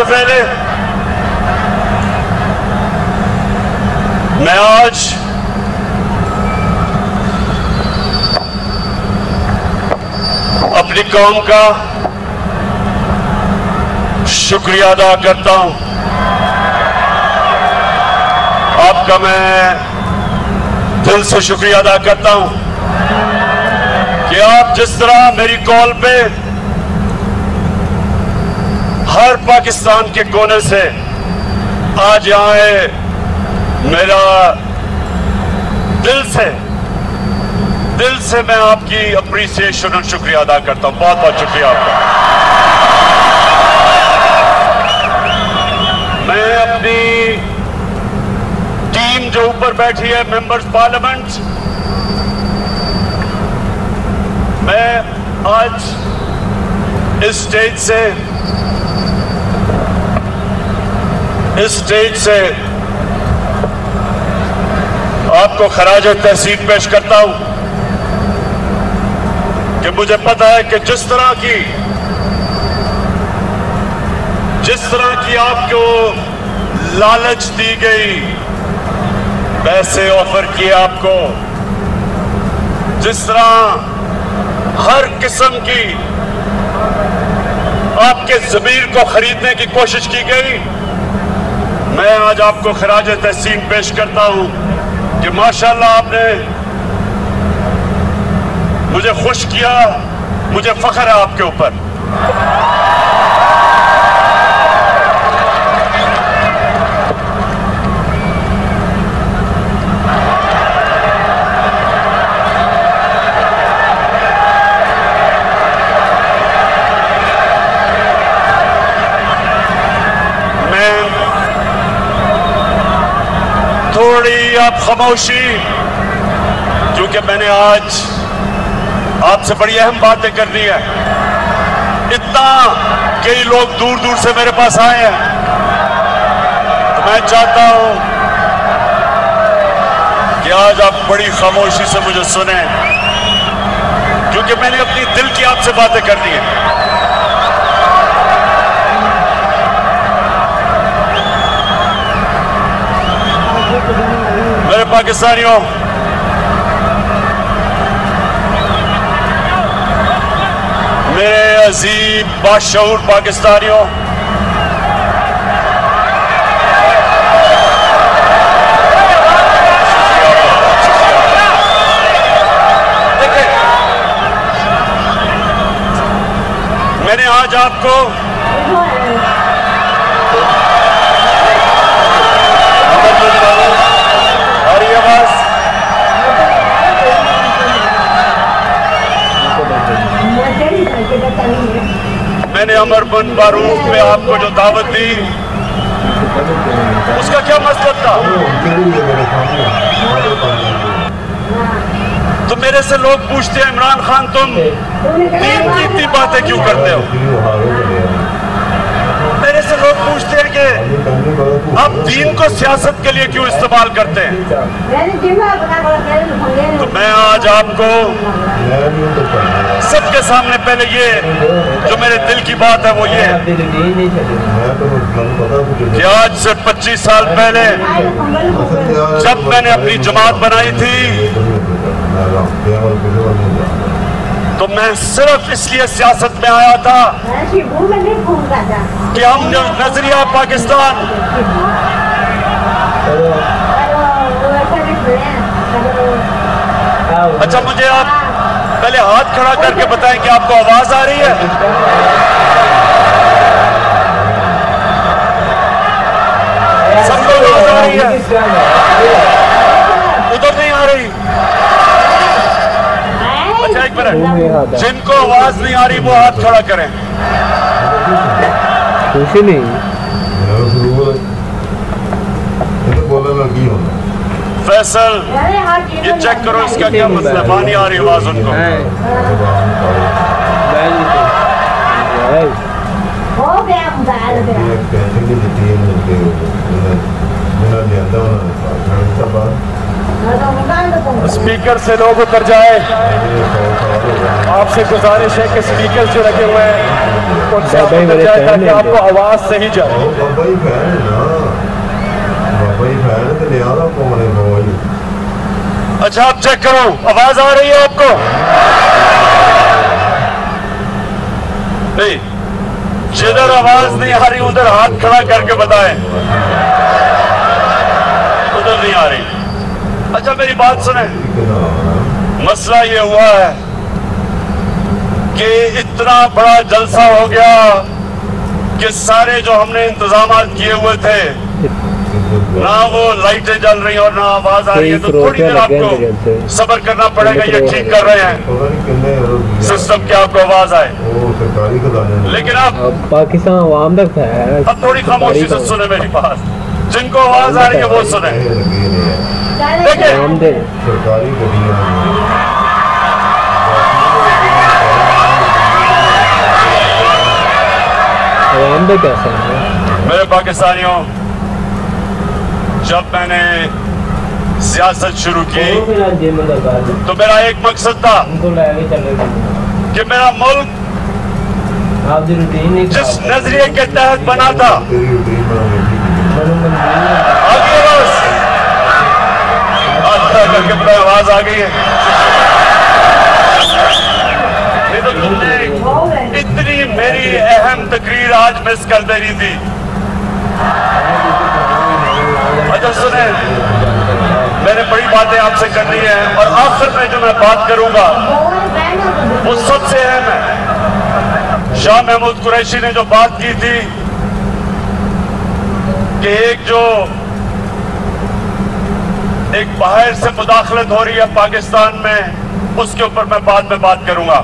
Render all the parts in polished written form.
पहले मैं आज अपनी कौम का शुक्रिया अदा करता हूं। आपका मैं दिल से शुक्रिया अदा करता हूं कि आप जिस तरह मेरी कॉल पे हर पाकिस्तान के कोने से आज यहां है, मेरा दिल से मैं आपकी अप्रिसिएशन और शुक्रिया अदा करता हूं। बहुत बहुत शुक्रिया आपका। मैं अपनी टीम जो ऊपर बैठी है, मेंबर्स पार्लियामेंट, मैं आज इस स्टेज से आपको खराज तहसीन पेश करता हूं कि मुझे पता है कि जिस तरह की आपको लालच दी गई, पैसे ऑफर किए आपको, जिस तरह हर किस्म की आपके ज़मीर को खरीदने की कोशिश की गई, मैं आज आपको खराज तहसीन पेश करता हूं कि माशाअल्लाह आपने मुझे खुश किया। मुझे फख्र है आपके ऊपर। मैं थोड़ी आप खामोशी, क्योंकि मैंने आज आपसे बड़ी अहम बातें करनी है। इतना कई लोग दूर दूर से मेरे पास आए हैं, तो मैं चाहता हूं कि आज आप बड़ी खामोशी से मुझे सुने, क्योंकि मैंने अपनी दिल की आपसे बातें करनी है। मेरे पाकिस्तानियों, मेरे अजीब बाशऊर पाकिस्तानियों, मैंने आज आपको और ये आवाज मैंने अमर बिन फारूक में आपको जो दावत दी, उसका क्या मतलब था? तो मेरे से लोग पूछते हैं, इमरान खान तुम दीन की इतनी बातें क्यों करते हो? मेरे से लोग पूछते हैं कि आप दीन को सियासत के लिए क्यों इस्तेमाल करते हैं? तो मैं आज आपको सबके सामने पहले ये जो मेरे दिल की बात है वो ये कि आज से 25 साल पहले जब मैंने अपनी जमात बनाई थी, तो मैं सिर्फ इसलिए सियासत में आया था कि हम जो नजरिया पाकिस्तान, अच्छा मुझे आप पहले हाथ खड़ा करके बताएं कि आपको आवाज आ रही है? सबको आवाज आ रही है? उधर नहीं आ रही? अच्छा एक मिनट, जिनको आवाज नहीं आ रही वो हाथ खड़ा करें। कुछ नहीं, फैसल ये चेक करो इसका क्या मसला, पानी आ रही आवाज उनको। स्पीकर से लोग उतर जाए। आपसे गुजारिश है कि स्पीकर जो लगे हुए हैं उनसे आप उतर जाए ताकि आपको आवाज सही जाए। अच्छा आप चेक करो, आवाज आ रही है आपको? नहीं, जिधर आवाज नहीं आ रही उधर हाथ खड़ा करके बताएं। उधर नहीं आ रही। अच्छा मेरी बात सुने, मसला ये हुआ है कि इतना बड़ा जलसा हो गया कि सारे जो हमने इंतजाम किए हुए थे, ना वो लाइटें जल रही और ना आवाज आ रही है, तो थोड़ी देर आपको सब्र करना पड़ेगा। ये ठीक कर रहे हैं सिस्टम की आपको आवाज आए, लेकिन आप पाकिस्तान आवाम तक है। अब थोड़ी खामोशी से सुने मेरी बात, जिनको आवाज आ रही है वो सुने। देखिए कैसा है मेरे पाकिस्तानियों, जब मैंने सियासत शुरू की तो मेरा एक मकसद था कि मेरा मुल्क जिस नजरिए के तहत बना था, आगे बस करके मेरी आवाज आ गई है। नहीं तो तुमने इतनी मेरी अहम तकरीर आज मिस कर दे रही थी। अच्छा सुने, मैंने बड़ी बातें आपसे करनी है और आखिर में जो मैं बात करूंगा वो सबसे अहम है। शाह महमूद कुरैशी ने जो बात की थी कि एक बाहर से मुदाखलत हो रही है पाकिस्तान में, उसके ऊपर मैं बाद में बात करूंगा।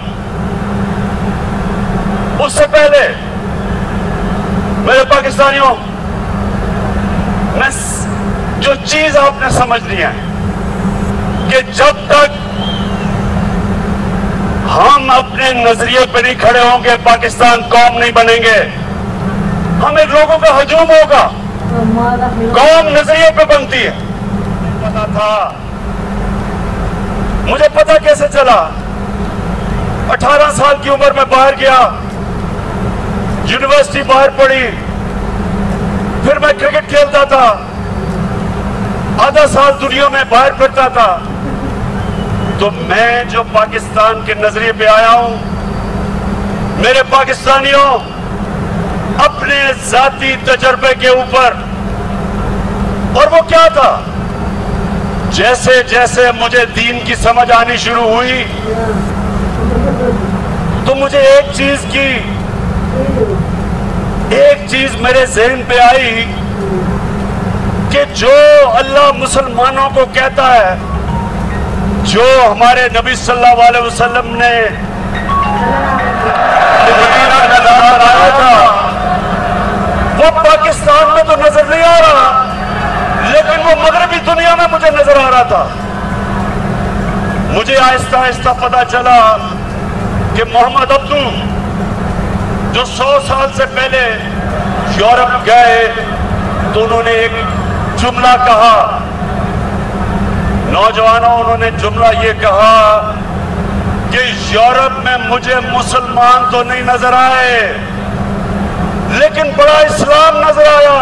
उससे पहले मेरे पाकिस्तानियों, मैं जो चीज आपने समझनी है कि जब तक हम अपने नजरिए पर नहीं खड़े होंगे पाकिस्तान कौम नहीं बनेंगे। हमें लोगों का हजूम होगा, कौम नजरिए पे बनती है। पता था, मुझे पता कैसे चला? 18 साल की उम्र में बाहर गया, यूनिवर्सिटी बाहर पढ़ी, फिर मैं क्रिकेट खेलता था, आधा साल दुनिया में बाहर फिरता था। तो मैं जो पाकिस्तान के नजरिए पे आया हूं, मेरे पाकिस्तानियों, अपने जाती तजर्बे के ऊपर, और वो क्या था, जैसे जैसे मुझे दीन की समझ आनी शुरू हुई तो मुझे एक चीज मेरे ज़हन पे आई कि जो अल्लाह मुसलमानों को कहता है, जो हमारे नबी सल्लल्लाहु अलैहि वसल्लम ने मदीना में लाया था, वो पाकिस्तान में तो नजर नहीं आ रहा, लेकिन वो मगरबी दुनिया में मुझे नजर आ रहा था। मुझे आहिस्ता आहिस्ता पता चला कि मोहम्मद अब्दू जो 100 साल से पहले यूरोप गए तो उन्होंने एक जुमला कहा, नौजवानों, उन्होंने जुमला ये कहा कि यूरोप में मुझे मुसलमान तो नहीं नजर आए, लेकिन बड़ा इस्लाम नजर आया।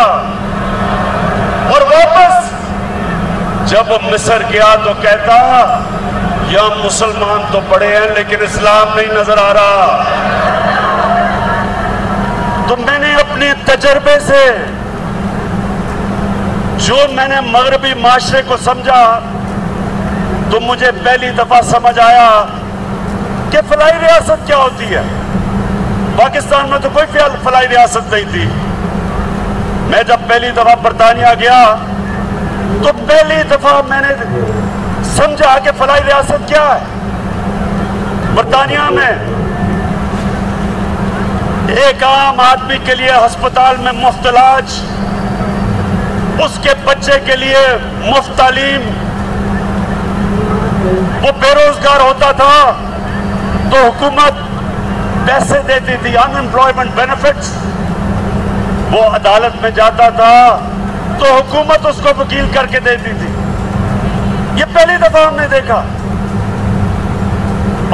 और वापस जब वो मिस्र गया तो कहता, यहां मुसलमान तो बड़े हैं लेकिन इस्लाम नहीं नजर आ रहा। तो मैंने अपने तजर्बे से जो मैंने मगरबी माशरे को समझा, तो मुझे पहली दफा समझ आया कि फलाई रियासत क्या होती है। पाकिस्तान में तो कोई फलाई रियासत नहीं थी। मैं जब पहली दफा बरतानिया गया तो पहली दफा मैंने समझा कि फलाई रियासत क्या है। बरतानिया में एक आम आदमी के लिए अस्पताल में मुफ्त इलाज, उसके बच्चे के लिए मुफ्त तालीम, वो बेरोजगार होता था तो हुकूमत पैसे देती थी, अनएम्प्लॉयमेंट बेनिफिट्स। वो अदालत में जाता था तो हुकूमत उसको वकील करके देती थी। ये पहली दफा हमने देखा।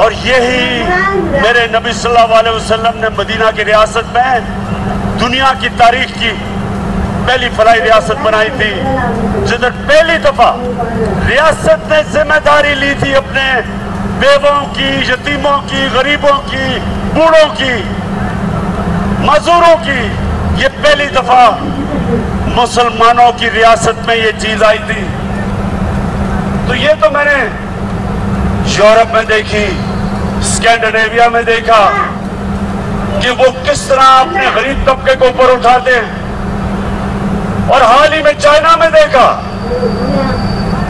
और यही मेरे नबी सल्लल्लाहु अलैहि वसल्लम ने मदीना की रियासत में दुनिया की तारीख की पहली फलाई रियासत बनाई थी, जिधर पहली दफा रियासत ने जिम्मेदारी ली थी अपने बेवों की, यतीमों की, गरीबों की, बूढ़ों की, मजदूरों की। ये पहली दफा मुसलमानों की रियासत में ये चीज आई थी। तो ये तो मैंने यूरोप में देखी, स्कैंडिनेविया में देखा कि वो किस तरह अपने गरीब तबके को ऊपर उठाते हैं। और हाल ही में चाइना में देखा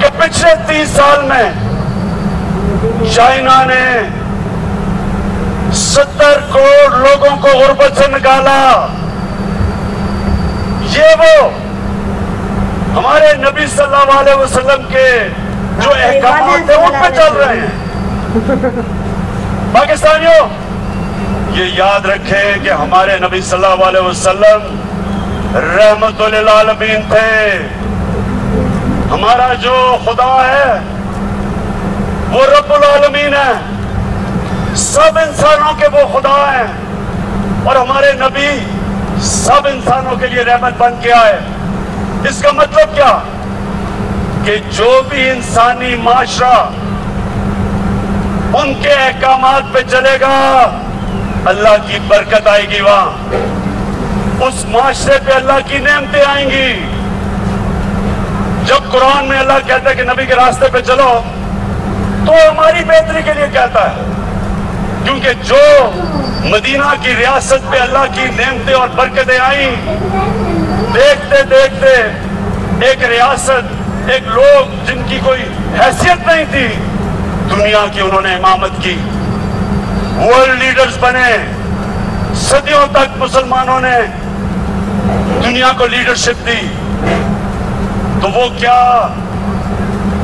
कि पिछले 30 साल में चाइना ने 70 करोड़ लोगों को गुर्बत से निकाला। ये वो हमारे नबी सल्लल्लाहु अलैहि वसल्लम के जो अहकाम थे उन पे चल रहे हैं। पाकिस्तानियों, ये याद रखें कि हमारे नबी सल्लल्लाहु अलैहि वसल्लम रहमतुल लिल आलमीन थे। हमारा जो खुदा है वो रब्बुल आलमीन है, सब इंसानों के वो खुदा हैं। और हमारे नबी सब इंसानों के लिए रहमत बन के आए। इसका मतलब क्या कि जो भी इंसानी माशरा उनके अहकामात पे चलेगा, अल्लाह की बरकत आएगी। वहां उस माशरे पे अल्लाह की नेमतें आएंगी। जब कुरान में अल्लाह कहता है कि नबी के रास्ते पे चलो, तो हमारी बेहतरी के लिए कहता है, क्योंकि जो मदीना की रियासत पे अल्लाह की नेमतें और बरकतें आई, देखते देखते एक रियासत, एक लोग जिनकी कोई हैसियत नहीं थी, दुनिया की उन्होंने इमामत की, वर्ल्ड लीडर्स बने। सदियों तक मुसलमानों ने दुनिया को लीडरशिप दी। तो वो क्या,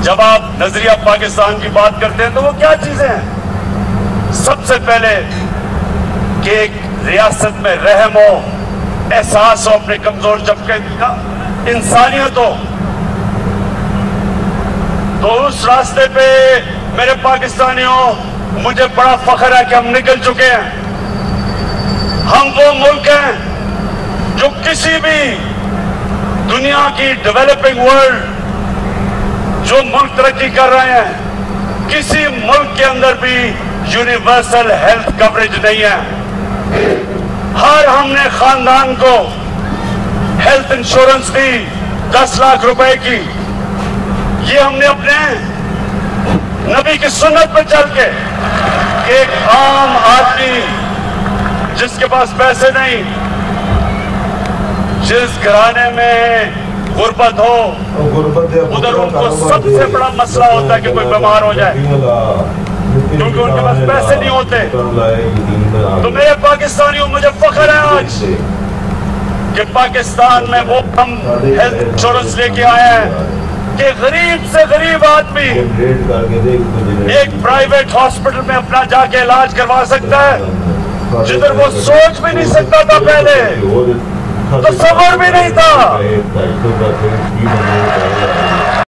जब आप नजरिया पाकिस्तान की बात करते हैं तो वो क्या चीजें हैं? सबसे पहले कि एक रियासत में रहम हो, एहसास हो अपने कमजोर तबके का, इंसानियत हो। तो उस रास्ते पे मेरे पाकिस्तानियों, मुझे बड़ा फख्र है कि हम निकल चुके हैं। हम वो मुल्क हैं जो किसी भी दुनिया की डेवलपिंग वर्ल्ड, जो मुल्क तरक्की कर रहे हैं, किसी मुल्क के अंदर भी यूनिवर्सल हेल्थ कवरेज नहीं है। हर हमने खानदान को हेल्थ इंश्योरेंस दी 10 लाख रुपए की। ये हमने अपने नबी की सुन्नत पर चल के, एक आम आदमी जिसके पास पैसे नहीं, जिस घराने में गुर्बत हो, उधर उनको सबसे बड़ा मसला होता है कि कोई बीमार हो जाए, क्योंकि उनके पास पैसे नहीं होते। तो मेरे पाकिस्तानियों, मुझे फख्र है आज कि पाकिस्तान में वो हम हेल्थ इंश्योरेंस लेके आए हैं कि गरीब से गरीब आदमी एक प्राइवेट हॉस्पिटल में अपना जाके इलाज करवा सकता है, जिधर वो सोच भी नहीं सकता था पहले, तसव्वुर भी नहीं था।